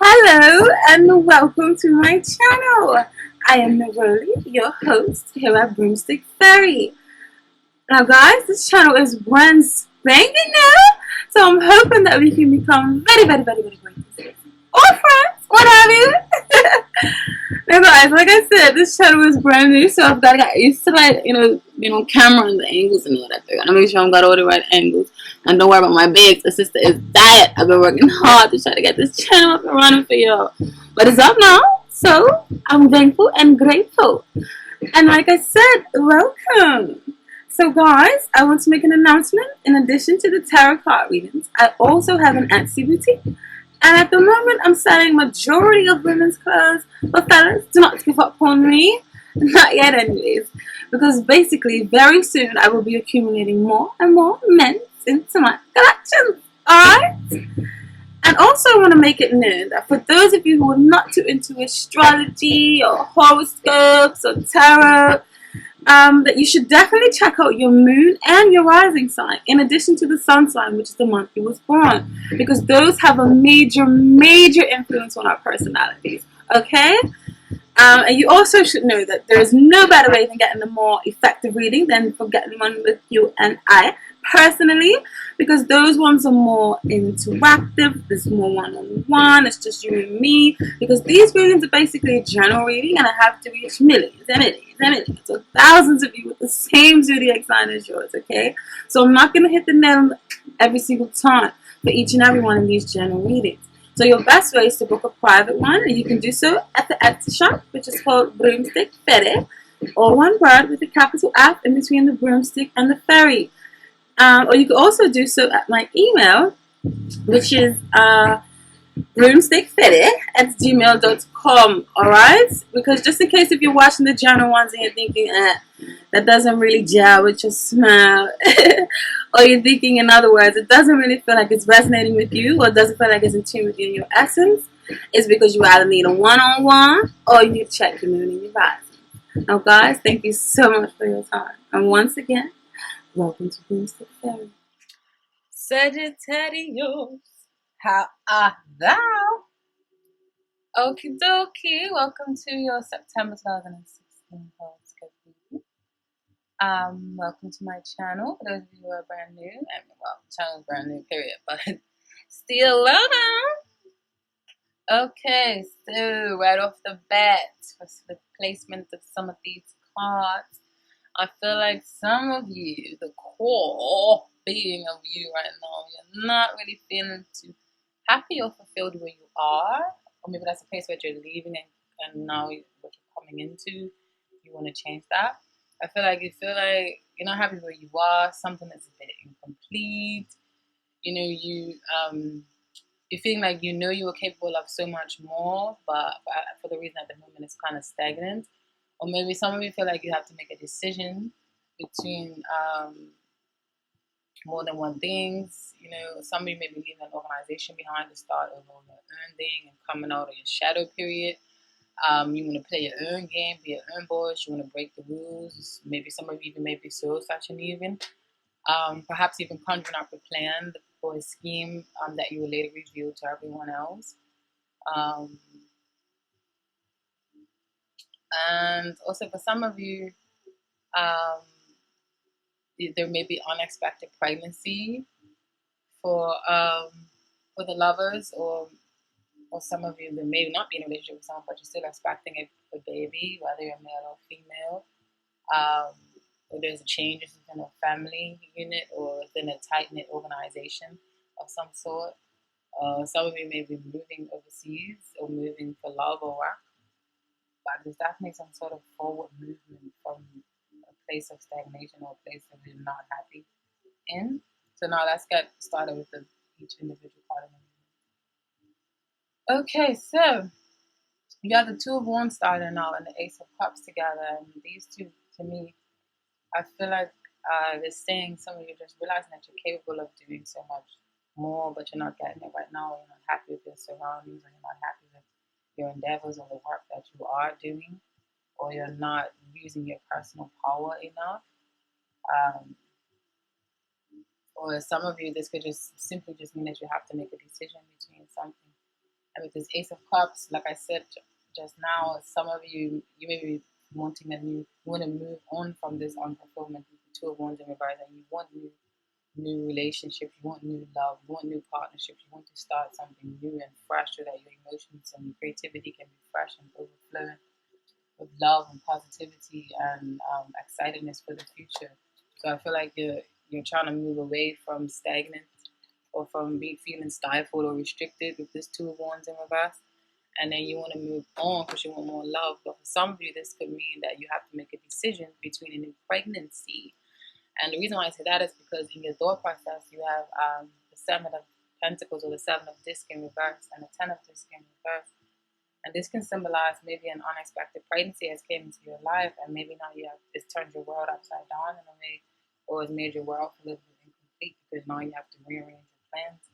Hello and welcome to my channel. I am Neroli, your host here at Broomstick Fairy. Now guys, this channel is brand spanking new, so I'm hoping that we can become very great or friends, what have you. Now guys, like I said, this channel is brand new, so I've got to get used to camera and the angles and all that. I gotta make sure I've got all the right angles. And don't worry about my bags. The sister is diet. I've been working hard to try to get this channel up and running for y'all. But it's up now, so I'm thankful and grateful. And like I said, welcome. So guys, I want to make an announcement. In addition to the tarot card readings, I also have an Etsy boutique. And at the moment, I'm selling majority of women's clothes. But fellas, do not give up on me. Not yet anyways. Because basically, very soon, I will be accumulating more and more men into my collections. Alright? And also, I want to make it known that for those of you who are not too into astrology or horoscopes or tarot, that you should definitely check out your moon and your rising sign, in addition to the sun sign, which is the month you was born, because those have a major influence on our personalities. Okay? And you also should know that there is no better way than getting a more effective reading than for getting one with you and I personally, because those ones are more interactive. There's more one-on-one. It's just you and me, because these readings are basically a general reading, and I have to reach millions and millions, so thousands of you with the same zodiac sign as yours. Okay, so I'm not going to hit the nail every single time for each and every one of these general readings. So your best way is to book a private one, and you can do so at the Etsy shop, which is called Broomstick Fairy, or one word with a capital F in between the broomstick and the fairy. Or you can also do so at my email, which is broomstickfairy@gmail.com. Alright? Because just in case if you're watching the general ones and you're thinking, that doesn't really gel with your smile, or you're thinking, in other words, it doesn't really feel like it's resonating with you, or it doesn't feel like it's in tune with you in your essence, it's because you either need a one-on-one or you need to check your moon and your rising. Now guys, thank you so much for your time. And once again, welcome to Broomstick Fairy. Sagittarius, how art thou? Okie dokie, welcome to your September 2016 horoscope reading. Welcome to my channel. For those of you who are brand new, well, the channel is brand new, period, but still welcome. Okay, so right off the bat, for the placement of some of these cards, I feel like some of you, the core being of you right now, you're not really feeling too happy or fulfilled where you are, or maybe that's a place where you're leaving and now what you're coming into, you want to change that. I feel like you're not happy where you are, something that's a bit incomplete. You feeling like you were capable of so much more, but for the reason at the moment it's kind of stagnant. Or maybe some of you feel like you have to make a decision between more than one things. Some of you may be leaving an organization behind to start over on your own thing and coming out of your shadow period. You want to play your own game, be your own boss. You want to break the rules. Maybe some of you even may be soul searching even. Perhaps even conjuring up a plan for a scheme that you will later reveal to everyone else. And also for some of you, there may be unexpected pregnancy for the lovers, or some of you that may not be in a relationship with someone, but you're still expecting a baby, whether you're male or female. Or there's a change within a family unit or within a tight-knit organization of some sort. Some of you may be moving overseas or moving for love or work, but there's definitely some sort of forward movement from a place of stagnation or a place that you're not happy in. So now let's get started with each individual part of the movement. Okay, so You have the Two of Wands starting now and the Ace of Cups together, and these two, to me, I feel like they're saying some of you just realizing that you're capable of doing so much more, but you're not getting it right now. You're not happy with your surroundings, or you're not happy with your endeavors or the work that you are doing, or you're not using your personal power enough. Um, or some of you, this could just simply just mean that you have to make a decision between something. And with this Ace of Cups, like I said just now, some of you, you may be wanting you want to move on from this unfulfillment with the Two of Wands in reverse, and you want new relationships, you want new love, you want new partnerships, you want to start something new and fresh so that your emotions and your creativity can be fresh and overflowing with love and positivity and excitedness for the future. So I feel like you're trying to move away from stagnant or from feeling stifled or restricted with this Two of Wands in reverse. And then you want to move on because you want more love. But for some of you, this could mean that you have to make a decision between a new pregnancy. And the reason why I say that is because in your thought process, you have the Seven of Pentacles or the Seven of Disc in reverse and the Ten of Disc in reverse. And this can symbolize maybe an unexpected pregnancy has came into your life, and maybe now it's turned your world upside down in a way, or it's made your world a little bit incomplete because now you have to rearrange your plans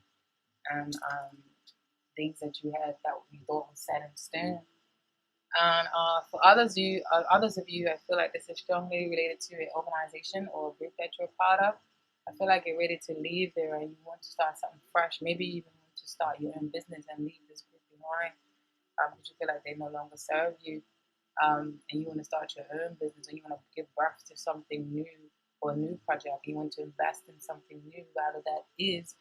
and things that you had that you thought was set in stone. And for others of you, I feel like this is strongly related to an organization or a group that you're part of. I feel like you're ready to leave there and you want to start something fresh. Maybe you even want to start your own business and leave this group behind because you feel like they no longer serve you. And you want to start your own business and you want to give birth to something new or a new project. You want to invest in something new, whether that is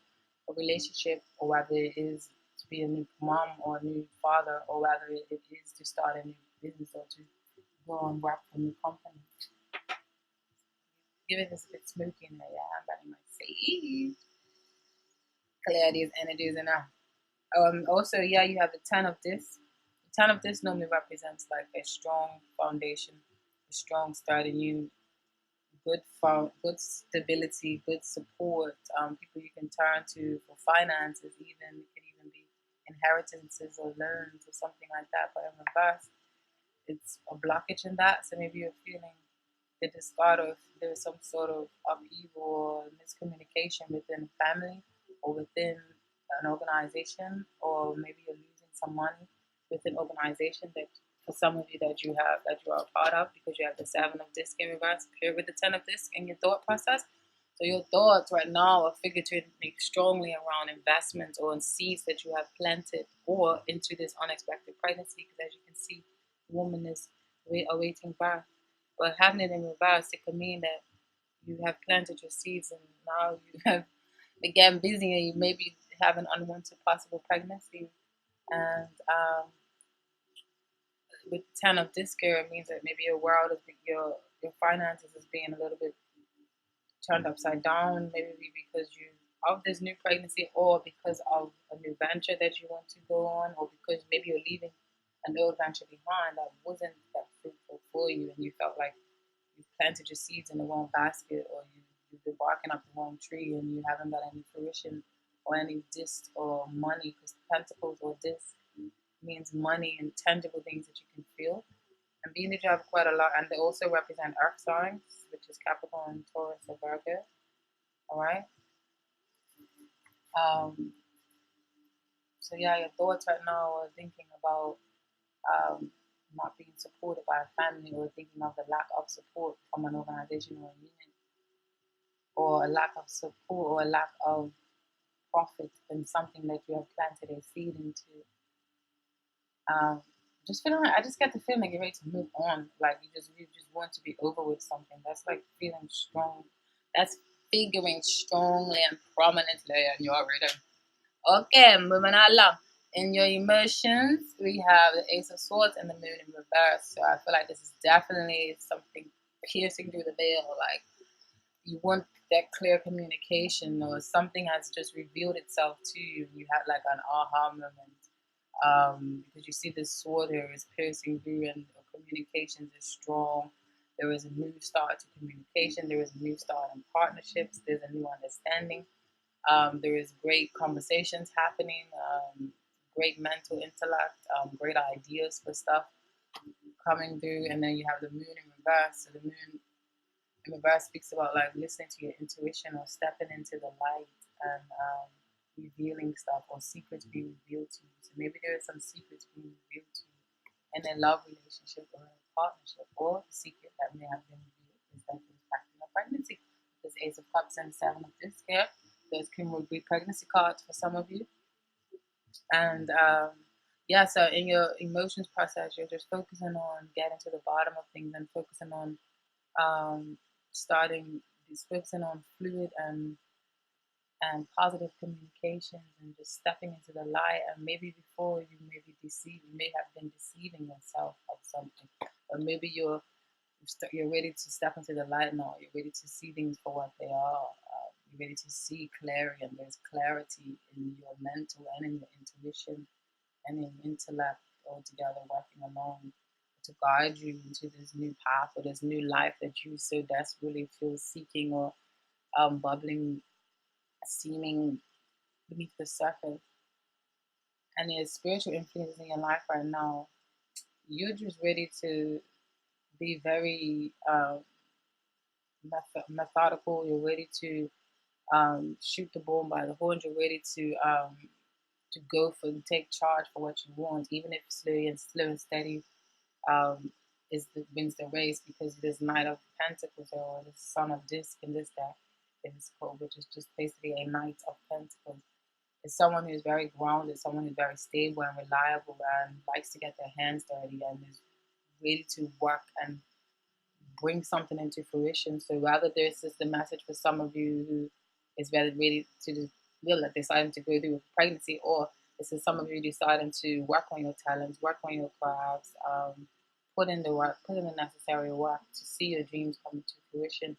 a relationship or whether it is to be a new mom or a new father or whether it is to start a new business or to go and work for a new company. Give it a bit smoky in there, yeah, but I might say clear these energies enough. Also, yeah, you have the Ten of Discs. The Ten of Discs normally represents like a strong foundation, a strong start, and you good stability, good support. People you can turn to for finances, even it could even be inheritances or loans or something like that. But in reverse, it's a blockage in that. So maybe you're feeling the discard of there's some sort of upheaval or miscommunication within family or within an organization, or maybe you're losing some money within organization that for some of you that you are a part of because you have the Seven of Disc in reverse paired with the Ten of Disc in your thought process. So your thoughts right now are figuratively strongly around investments or in seeds that you have planted or into this unexpected pregnancy because as you can see, the woman is awaiting birth. But having it in reverse, it could mean that you have planted your seeds and now you have began busy and you maybe have an unwanted possible pregnancy. And with Ten of Disc here, it means that maybe your world is your finances is being a little bit turned upside down, maybe because you of this new pregnancy or because of a new venture that you want to go on, or because maybe you're leaving an old venture behind that wasn't that fruitful for you and you felt like you planted your seeds in the wrong basket, or you've been barking up the wrong tree and you haven't got any fruition or any disc or money, because pentacles or disc means money and tangible things that you can feel. And being that you have quite a lot, and they also represent earth signs, which is Capricorn, Taurus, and Virgo. All right. Um, so yeah, your thoughts right now are thinking about not being supported by a family, or thinking of the lack of support from an organization or a union, or a lack of support or a lack of profit in something that you have planted a seed into. Um, just feeling like I just get the feeling like you're ready to move on. Like you just want to be over with something. That's like feeling strong. That's figuring strongly and prominently in your rhythm. Okay, moving along. In your emotions, we have the Ace of Swords and the Moon in reverse. So I feel like this is definitely something piercing through the veil. Like you want that clear communication, or something has just revealed itself to you. You had like an aha moment because you see this sword here is piercing through, and communications is strong. There is a new start to communication. There is a new start in partnerships. There's a new understanding. There is great conversations happening, great mental intellect, great ideas for stuff coming through. And then you have the moon in reverse. So the moon in reverse speaks about like listening to your intuition or stepping into the light and revealing stuff or secrets being revealed to you. So maybe there are some secrets being revealed to you in a love relationship or a partnership, or the secret that may have been revealed is that you're expecting a pregnancy. There's Ace of Cups and Seven of Discs here. Those can be pregnancy cards for some of you. And yeah, so in your emotions process, you're just focusing on getting to the bottom of things and focusing on starting, just focusing on fluid and positive communications and just stepping into the light. And maybe before you may be deceived, you may have been deceiving yourself of something, or maybe you're ready to step into the light now. You're ready to see things for what they are. You're ready to see clearly, and there's clarity in your mental and in your intuition and in intellect all together working along to guide you into this new path or this new life that you so desperately feel seeking or bubbling, seeming beneath the surface. And there's spiritual influence in your life right now. You're just ready to be very methodical. You're ready to shoot the ball by the horns. You're ready to go for and take charge for what you want, even if slow and steady wins the race, because this Knight of Pentacles or the Son of Disc in this deck is called, which is just basically a Knight of Pentacles. It's someone who's very grounded, someone who's very stable and reliable and likes to get their hands dirty and is ready to work and bring something into fruition. So rather this is the message for some of you who is ready to deciding to go through with pregnancy, or this is some of you deciding to work on your talents, work on your crafts, put in the work, put in the necessary work to see your dreams come to fruition.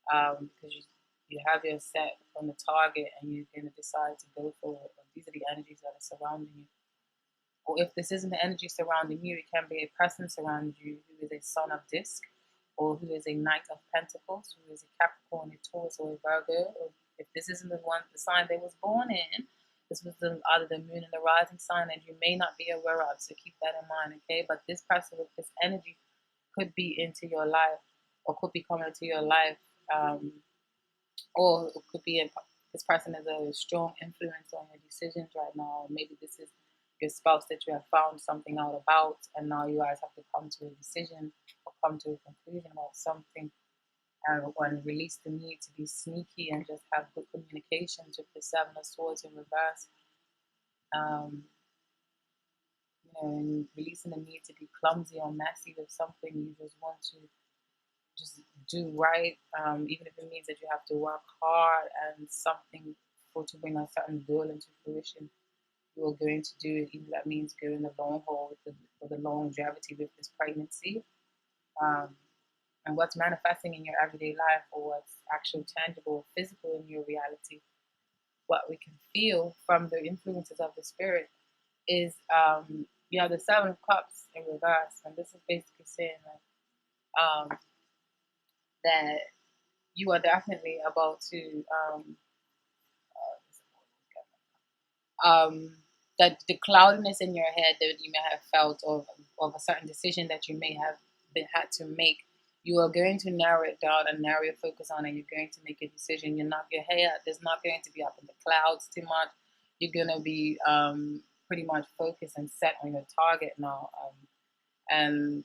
Because you have your set on the target and you're going to decide to go for it. But these are the energies that are surrounding you. Or if this isn't the energy surrounding you, it can be a person surrounding you who is a Son of Disc, or who is a Knight of Pentacles, who is a Capricorn, a Taurus, or a Virgo. Or if this isn't the sign they was born in, this was either the moon and the rising sign, and you may not be aware of. So keep that in mind, okay? But this person with this energy could be into your life, or could be coming into your life, or it could be this person is a strong influence on your decisions right now. Maybe this is your spouse that you have found something out about, and now you guys have to come to a decision or come to a conclusion about something, and release the need to be sneaky and just have good communications with the Seven of Swords in reverse. And releasing the need to be clumsy or messy with something. You just want to just do right, even if it means that you have to work hard and something to bring a certain goal into fruition. You are going to do it, even if that means going the long haul with the longevity with this pregnancy. And what's manifesting in your everyday life, or what's actual tangible, physical in your reality, what we can feel from the influences of the spirit is you have the Seven of Cups in reverse, and this is basically saying that you are definitely about to that the cloudiness in your head that you may have felt of a certain decision that you may have had to make, you are going to narrow it down and narrow your focus on it. You're going to make a decision. Your head is not going to be up in the clouds too much. You're going to be pretty much focused and set on your target now. And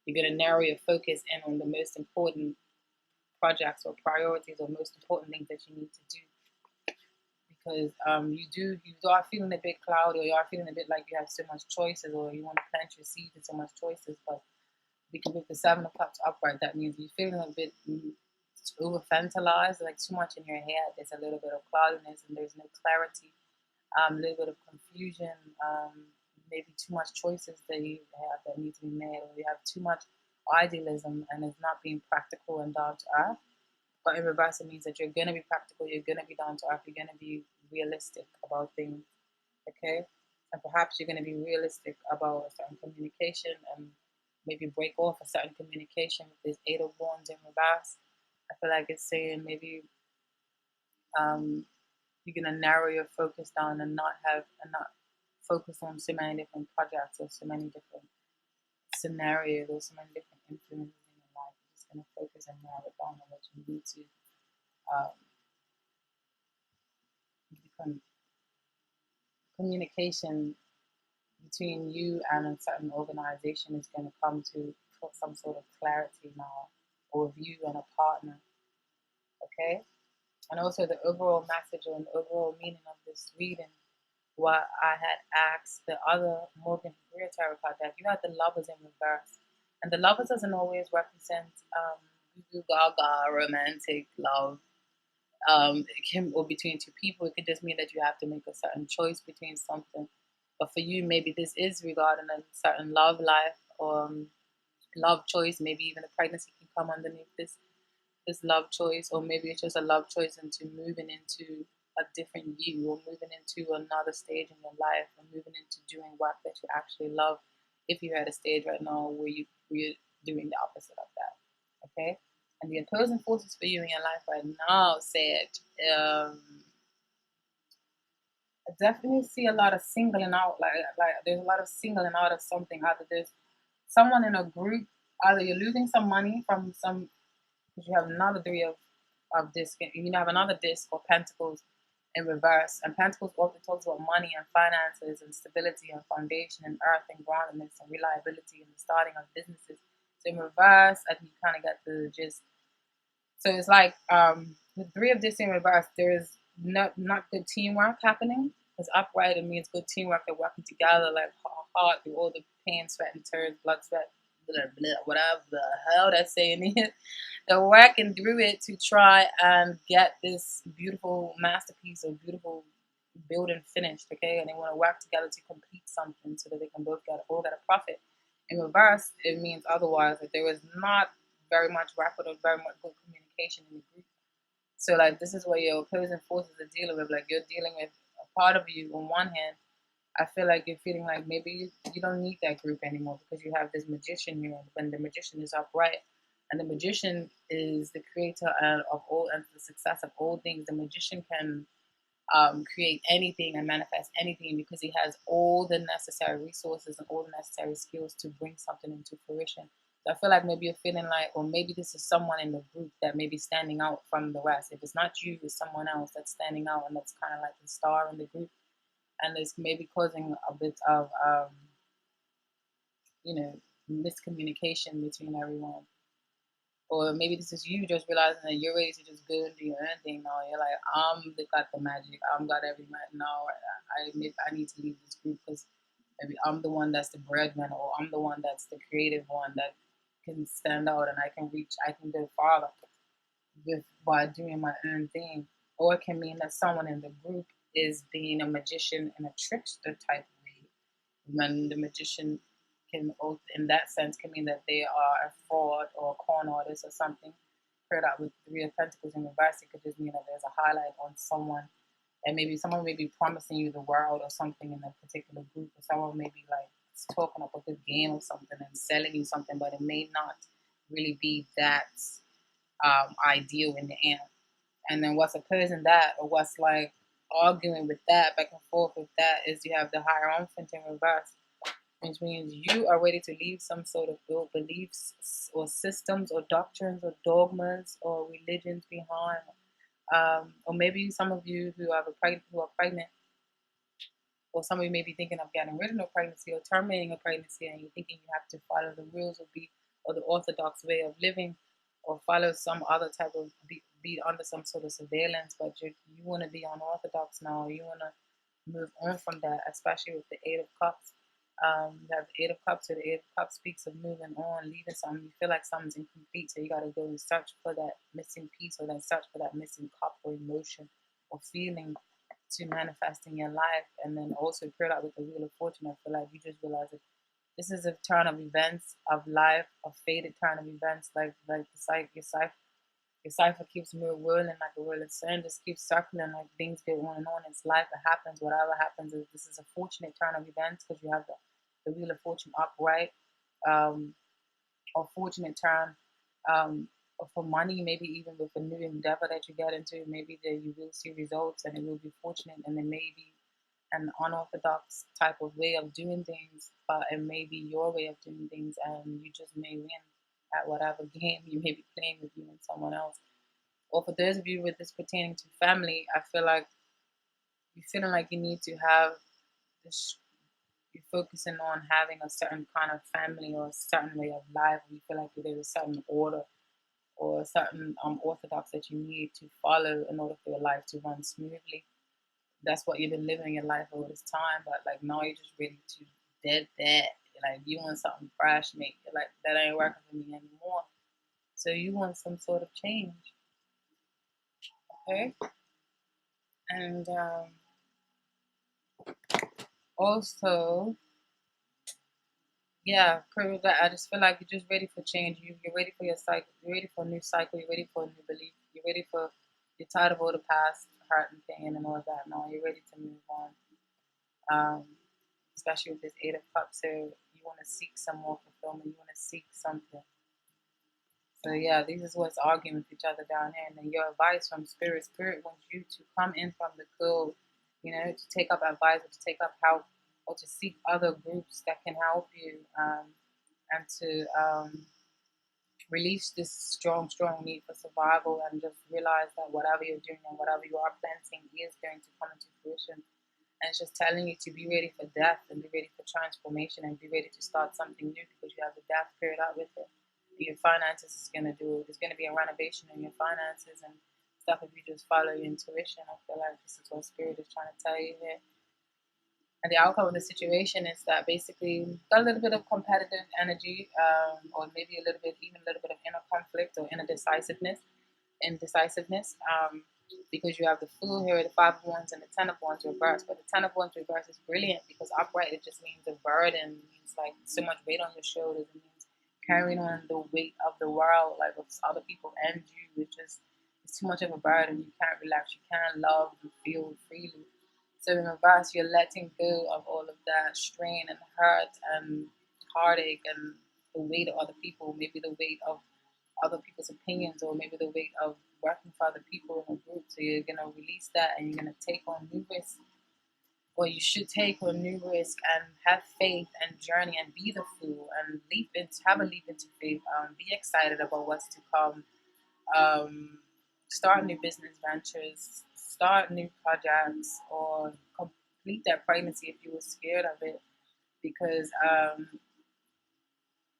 you're going to narrow your focus in on the most important projects or priorities or most important things that you need to do. Because you are feeling a bit cloudy, or you are feeling a bit like you have so much choices, or you want to plant your seeds in so much choices. But because with the Seven of Cups upright, that means you're feeling a bit over fantasized, like too much in your head. There's a little bit of cloudiness and there's no clarity, a little bit of confusion, maybe too much choices that you have that need to be made, or you have too much idealism and it's not being practical and down to earth. But in reverse, it means that you're going to be practical, you're going to be down to earth, you're going to be realistic about things, okay? And perhaps you're going to be realistic about a certain communication and maybe break off a certain communication with this Eight of Wands in reverse. I feel like it's saying maybe you're gonna narrow your focus down and not focus on so many different projects or so many different scenarios or so many different influences in your life. You're just gonna focus and narrow it down on what you need to um, become. Communication between you and a certain organization is going to come to some sort of clarity now, or with you and a partner. Okay, and also the overall message or the overall meaning of this reading, what I had asked the other Morgan Career Tarot card deck, you had the lovers in reverse. And the lovers doesn't always represent goo gaga romantic love. It can, or between two people, it could just mean that you have to make a certain choice between something. But for you, maybe this is regarding a certain love life or love choice. Maybe even a pregnancy can come underneath this love choice, or maybe it's just a love choice into moving into a different you, or moving into another stage in your life, or moving into doing work that you actually love. If you're at a stage right now where you're doing the opposite of that, okay. And the opposing forces for you in your life right now said, I definitely see a lot of singling out. Like there's a lot of singling out of something. Either there's someone in a group. Either you're losing some money from some, because you have another three of disc. You have another disc or pentacles in reverse. And pentacles often talks about money and finances and stability and foundation and earth and groundedness and reliability and the starting of businesses. So in reverse, I think you kind of get the gist. So it's like with three of this in reverse, there is not good teamwork happening. Because upright, it means good teamwork. They're working together like hard through all the pain, sweat, and tears, blood, sweat, blah, blah, whatever the hell that's saying is. They're working through it to try and get this beautiful masterpiece or beautiful building finished, okay? And they want to work together to complete something so that they can both get a profit. In reverse, it means otherwise, that there is not very much rapport or very much good communication in the group. So like this is what your opposing forces are dealing with. Like you're dealing with a part of you on one hand. I feel like you're feeling like maybe you don't need that group anymore because you have this magician here, and the magician is upright. And the magician is the creator of all and the success of all things. The magician can create anything and manifest anything because he has all the necessary resources and all the necessary skills to bring something into fruition. So I feel like maybe you're feeling like, or maybe this is someone in the group that may be standing out from the rest. If it's not you, it's someone else that's standing out and that's kind of like the star in the group. And it's maybe causing a bit of, you know, miscommunication between everyone. Or maybe this is you just realizing that you're ready to just go and do your own thing now. You're like, got the magic. I'm got everything right now. I need to leave this group because maybe I'm the one that's the breadwinner, or I'm the one that's the creative one that can stand out and I can go farther with by doing my own thing. Or it can mean that someone in the group is being a magician in a trickster type way. When the magician can, in that sense, can mean that they are a fraud or a con artist or something. Paired out with three of pentacles in reverse, it could just mean that there's a highlight on someone, and maybe someone may be promising you the world or something in a particular group, or someone may be like talking up a good game or something and selling you something, but it may not really be that ideal in the end. And then what's opposing that, or what's like arguing with that, back and forth with that, is you have the Hierophant in reverse, which means you are ready to leave some sort of beliefs or systems or doctrines or dogmas or religions behind. Or maybe some of you who are pregnant, or some of you may be thinking of getting rid of a pregnancy or terminating a pregnancy, and you're thinking you have to follow the rules or the orthodox way of living, or follow some other type of be under some sort of surveillance. But you want to be unorthodox now. You want to move on from that, especially with the Eight of Cups. You have the Eight of Cups, so the Eight of Cups speaks of moving on, leaving something. You feel like something's incomplete, so you got to go and search for that missing piece, or then search for that missing cup or emotion or feeling to manifest in your life. And then also pair that with the Wheel of Fortune. I feel like you just realize that this is a turn of events of life, a fated turn of events, like your cipher keeps whirling like a whirling sun, just keeps circling, like things go on and on. It's life, it happens, whatever happens. This is a fortunate turn of events because you have the Wheel of Fortune upright, or fortunate turn, um, or for money, maybe even with a new endeavor that you get into, maybe that you will see results and it will be fortunate, and it may be an unorthodox type of way of doing things, but it may be your way of doing things, and you just may win at whatever game you may be playing with you and someone else. Or for those of you with this pertaining to family, I feel like you're feeling like you need to have this, you're focusing on having a certain kind of family or a certain way of life. You feel like there's a certain order or a certain orthodox that you need to follow in order for your life to run smoothly. That's what you've been living your life all this time, but like now you're just ready to dead that. Like you want something fresh, mate. You're like that ain't working for me anymore. So you want some sort of change, okay? And also, yeah, Kurt, I just feel like you're just ready for change. You're ready for your cycle. You're ready for a new cycle. You're ready for a new belief. You're ready for. You're tired of all the past hurt and pain and all of that. Now you're ready to move on. Um, Especially with this Eight of Cups, so you want to seek some more fulfillment. You want to seek something. So yeah, this is what's arguing with each other down here. And then your advice from Spirit. Spirit wants you to come in from the code, to take up advice or to take up help or to seek other groups that can help you, and to release this strong need for survival, and just realize that whatever you're doing and whatever you are planting is going to come into fruition. And it's just telling you to be ready for death and be ready for transformation and be ready to start something new, because you have the death period out with it. Your finances is going to do it. There's going to be a renovation in your finances and stuff if you just follow your intuition. I feel like this is what Spirit is trying to tell you here. And the outcome of the situation is that basically got a little bit of competitive energy, or maybe even a little bit of inner conflict or inner indecisiveness, because you have the Fool here, the Five of Wands, and the Ten of Wands reversed. But the Ten of Wands reversed is brilliant because upright, it just means a burden. It means like so much weight on your shoulders. It means carrying on the weight of the world, like of other people and you. It's too much of a burden. You can't relax. You can't love and feel freely. So in reverse, you're letting go of all of that strain and hurt and heartache and the weight of other people, maybe the weight of other people's opinions, or maybe the weight of working for other people in a group. So you're gonna release that and you're gonna take on new risks, or you should take on new risk and have faith and journey and be the Fool and have a leap into faith. Be excited about what's to come. Start new business ventures, start new projects, or complete that pregnancy if you were scared of it, because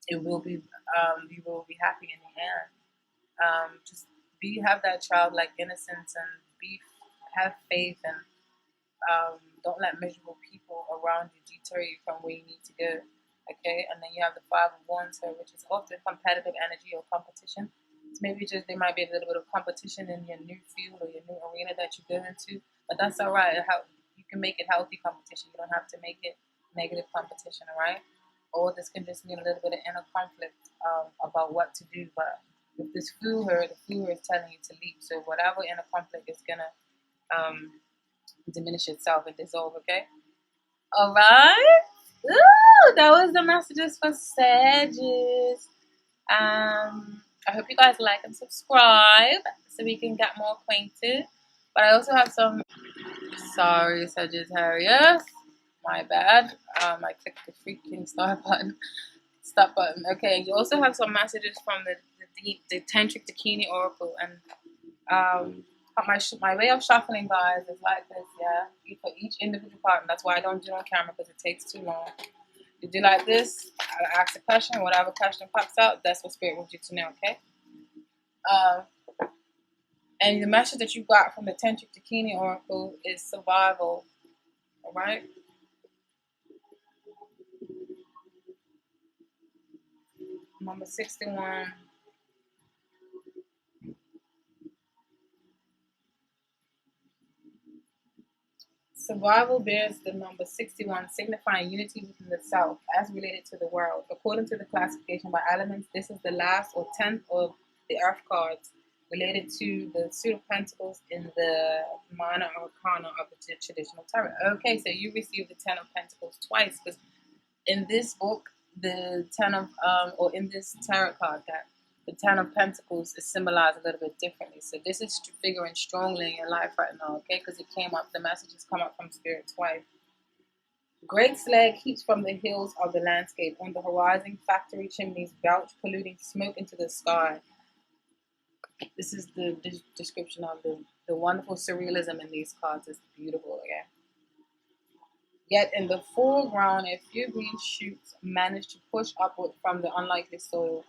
it will be you will be happy in the end. Just have that childlike innocence and have faith, and don't let miserable people around you deter you from where you need to go. Okay, and then you have the Five of Wands here, which is often competitive energy or competition. So maybe just there might be a little bit of competition in your new field or your new arena that you go into, but that's all right. You can make it healthy competition. You don't have to make it negative competition, all right? Or this can just mean a little bit of inner conflict about what to do. But with this Fool here, the Fool is telling you to leap. So whatever inner conflict is gonna diminish itself and dissolve. Okay. All right. Ooh, that was the messages for Sagittarius. I hope you guys like and subscribe so we can get more acquainted. But I also have some. Sorry, Sagittarius. My bad. I clicked the freaking stop button. Okay. You also have some messages from the Tantric Dakini Oracle, and my way of shuffling, guys, is like this. Yeah, for each individual part. And that's why I don't do it on camera, because it takes too long. You do like this. I ask a question. Whatever question pops out, that's what Spirit wants you to know. Okay. And the message that you got from the Tantric Dakini Oracle is survival. All right. Number 61. Survival bears the number 61, signifying unity within the self as related to the world. According to the classification by elements, this is the last or 10th of the earth cards related to the suit of pentacles in the minor arcana of the traditional tarot. Okay, so you received the 10 of pentacles twice, because in this book, the 10 of, or in this tarot card deck, The Ten of Pentacles is symbolized a little bit differently. So this is figuring strongly in your life right now, okay? Because it came up, the messages come up from Spirit twice. Great slag heaps from the hills of the landscape. On the horizon, factory chimneys belch polluting smoke into the sky. This is the description of the wonderful surrealism in these cards. It's beautiful, again. Yet in the foreground, a few green shoots manage to push upward from the unlikely soil.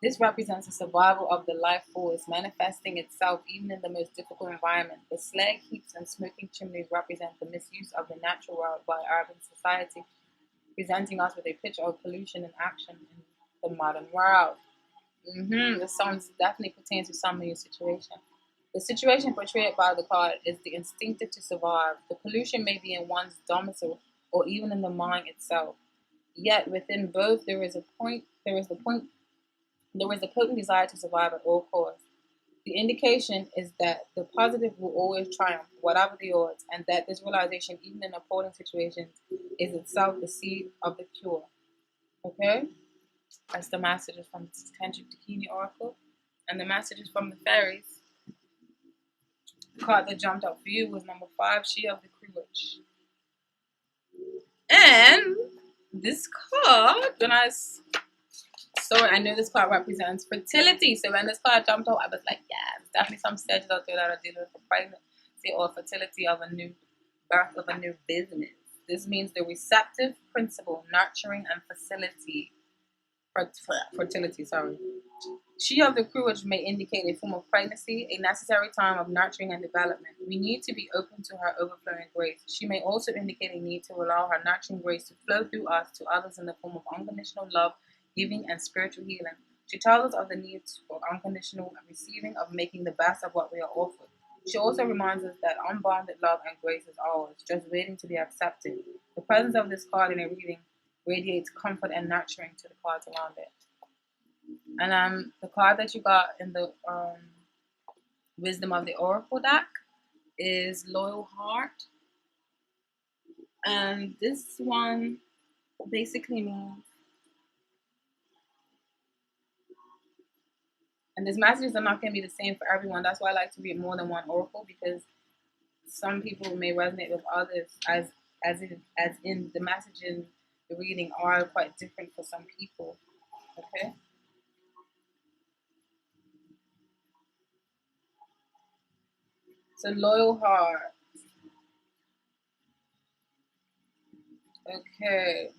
This represents the survival of the life force, manifesting itself even in the most difficult environment. The slag heaps and smoking chimneys represent the misuse of the natural world by urban society, presenting us with a picture of pollution and action in the modern world. The songs definitely pertains to some of your situation. The situation portrayed by the card is the instinctive to survive. The pollution may be in one's domicile or even in the mind itself. Yet within both there is a potent desire to survive at all costs. The indication is that the positive will always triumph, whatever the odds, and that this realization, even in appalling situations, is itself the seed of the cure. Okay? That's the messages from the Tantric Dakini Oracle. And the messages from the fairies. The card that jumped out for you was number 5, She of the Cruach. And this card, when I saw it, I know this card represents fertility. So when this card jumped out, I was like, yeah, there's definitely some stages out there that are dealing with pregnancy or fertility of a new birth of a new business. This means the receptive principle, nurturing, and fertility. She of the Cruach may indicate a form of pregnancy, a necessary time of nurturing and development. We need to be open to her overflowing grace. She may also indicate a need to allow her nurturing grace to flow through us to others in the form of unconditional love, giving, and spiritual healing. She tells us of the need for unconditional receiving, of making the best of what we are offered. She also reminds us that unbounded love and grace is ours, just waiting to be accepted. The presence of this card in a reading radiates comfort and nurturing to the cards around it. And the card that you got in the Wisdom of the Oracle deck is Loyal Heart. And this one basically means, and these messages are not going to be the same for everyone. That's why I like to read more than one oracle, because some people may resonate with others as in the message in the reading are quite different for some people. Okay. So Loyal Heart. Okay.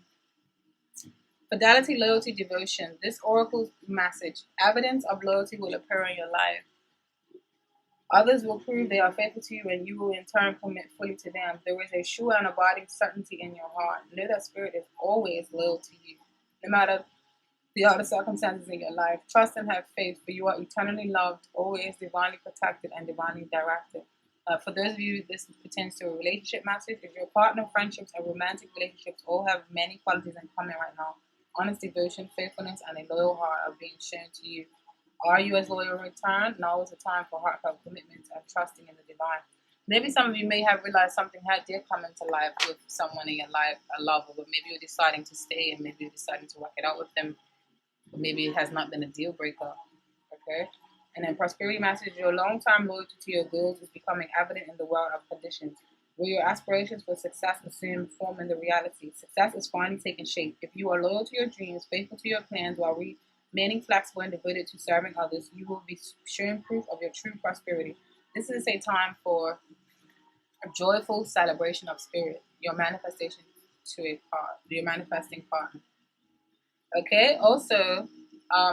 Fidelity, loyalty, devotion. This oracle's message. Evidence of loyalty will appear in your life. Others will prove they are faithful to you, and you will in turn commit fully to them. There is a sure and abiding certainty in your heart. Know that Spirit is always loyal to you, no matter the other circumstances in your life. Trust and have faith, for you are eternally loved, always divinely protected, and divinely directed. For those of you, this pertains to a relationship message. If your partner, friendships, and romantic relationships all have many qualities in common right now, honest devotion, faithfulness, and a loyal heart are being shown to you. Are you as loyal in return? Now is the time for heartfelt commitment and trusting in the divine. Maybe some of you may have realized something did come into life with someone in your life, a lover, but maybe you're deciding to stay and maybe you're deciding to work it out with them. But maybe it has not been a deal breaker. Okay? And then prosperity message, your long-term loyalty to your goals is becoming evident in the world of conditions. Where your aspirations for success assume form in the reality. Success is finally taking shape. If you are loyal to your dreams, faithful to your plans, while remaining flexible and devoted to serving others, you will be showing proof of your true prosperity. This is a time for a joyful celebration of spirit, your manifestation to your manifesting partner. Okay, also,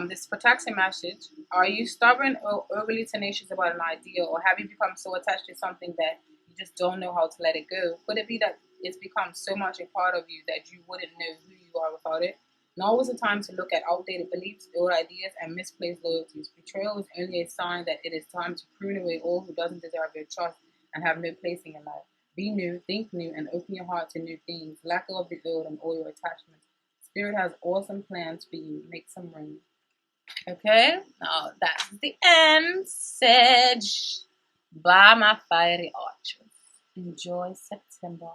this protection message, are you stubborn or overly tenacious about an idea, or have you become so attached to something that you just don't know how to let it go? Could it be that it's become so much a part of you that you wouldn't know who you are without it? Now is the time to look at outdated beliefs, old ideas, and misplaced loyalties. Betrayal is only a sign that it is time to prune away all who doesn't deserve your trust and have no place in your life. Be new, think new, and open your heart to new things. Let go of the old and all your attachments. Spirit has awesome plans for you. Make some room. Okay? Now that's the end. Sage. By my fiery archers. Enjoy September.